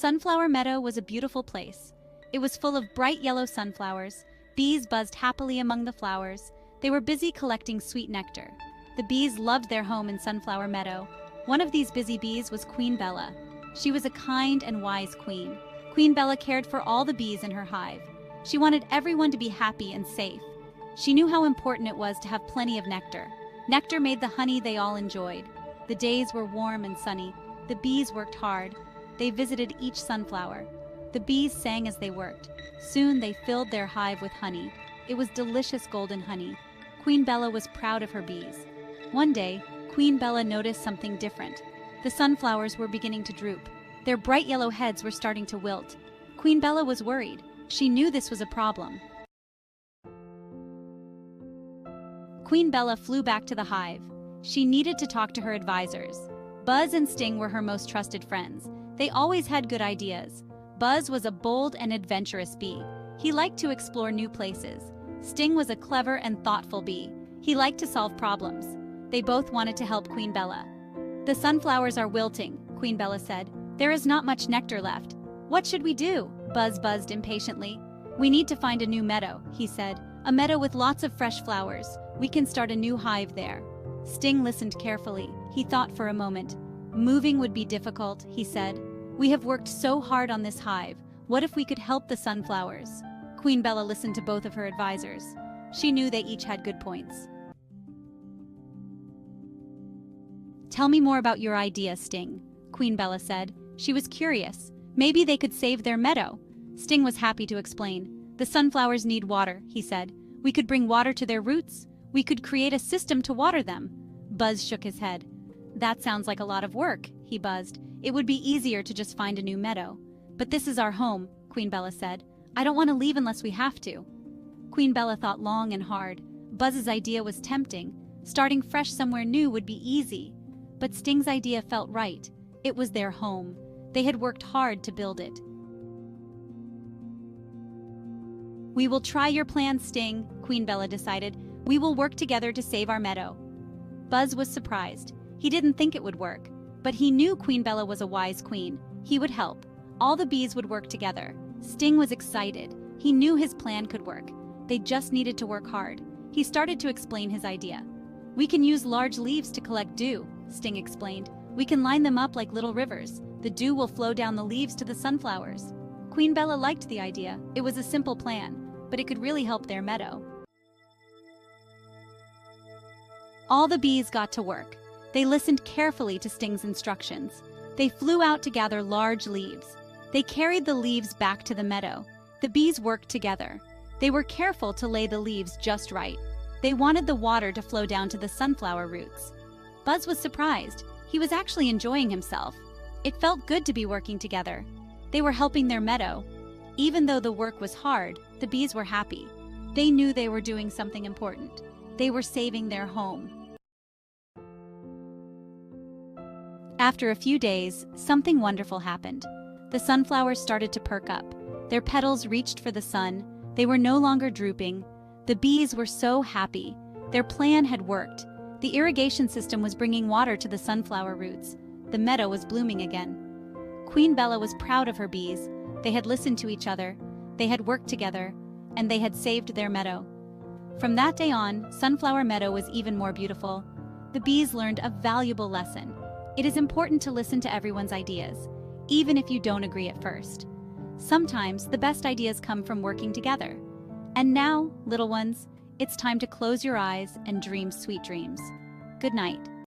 Sunflower Meadow was a beautiful place. It was full of bright yellow sunflowers. Bees buzzed happily among the flowers. They were busy collecting sweet nectar. The bees loved their home in Sunflower Meadow. One of these busy bees was Queen Bella. She was a kind and wise queen. Queen Bella cared for all the bees in her hive. She wanted everyone to be happy and safe. She knew how important it was to have plenty of nectar. Nectar made the honey they all enjoyed. The days were warm and sunny. The bees worked hard. They visited each sunflower. The bees sang as they worked. Soon they filled their hive with honey. It was delicious golden honey. Queen Bella was proud of her bees. One day, Queen Bella noticed something different. The sunflowers were beginning to droop. Their bright yellow heads were starting to wilt. Queen Bella was worried. She knew this was a problem. Queen Bella flew back to the hive. She needed to talk to her advisors. Buzz and Sting were her most trusted friends. They always had good ideas. Buzz was a bold and adventurous bee. He liked to explore new places. Sting was a clever and thoughtful bee. He liked to solve problems. They both wanted to help Queen Bella. "The sunflowers are wilting," Queen Bella said. "There is not much nectar left. What should we do?" Buzz buzzed impatiently. "We need to find a new meadow," he said. "A meadow with lots of fresh flowers. We can start a new hive there." Sting listened carefully. He thought for a moment. "Moving would be difficult," he said. "We have worked so hard on this hive. What if we could help the sunflowers?" Queen Bella listened to both of her advisors. She knew they each had good points. "Tell me more about your idea, Sting," Queen Bella said. She was curious. Maybe they could save their meadow. Sting was happy to explain. "The sunflowers need water," he said. "We could bring water to their roots. We could create a system to water them." Buzz shook his head. "That sounds like a lot of work," he buzzed. "It would be easier to just find a new meadow." "But this is our home," Queen Bella said. "I don't want to leave unless we have to." Queen Bella thought long and hard. Buzz's idea was tempting. Starting fresh somewhere new would be easy. But Sting's idea felt right. It was their home. They had worked hard to build it. "We will try your plan, Sting," Queen Bella decided. "We will work together to save our meadow." Buzz was surprised. He didn't think it would work. But he knew Queen Bella was a wise queen. He would help. All the bees would work together. Sting was excited. He knew his plan could work. They just needed to work hard. He started to explain his idea. "We can use large leaves to collect dew," Sting explained. "We can line them up like little rivers. The dew will flow down the leaves to the sunflowers." Queen Bella liked the idea. It was a simple plan, but it could really help their meadow. All the bees got to work. They listened carefully to Sting's instructions. They flew out to gather large leaves. They carried the leaves back to the meadow. The bees worked together. They were careful to lay the leaves just right. They wanted the water to flow down to the sunflower roots. Buzz was surprised. He was actually enjoying himself. It felt good to be working together. They were helping their meadow. Even though the work was hard, the bees were happy. They knew they were doing something important. They were saving their home. After a few days, something wonderful happened. The sunflowers started to perk up. Their petals reached for the sun. They were no longer drooping. The bees were so happy. Their plan had worked. The irrigation system was bringing water to the sunflower roots. The meadow was blooming again. Queen Bella was proud of her bees. They had listened to each other. They had worked together. And they had saved their meadow. From that day on, Sunflower Meadow was even more beautiful. The bees learned a valuable lesson. It is important to listen to everyone's ideas, even if you don't agree at first. Sometimes the best ideas come from working together. And now, little ones, it's time to close your eyes and dream sweet dreams. Good night.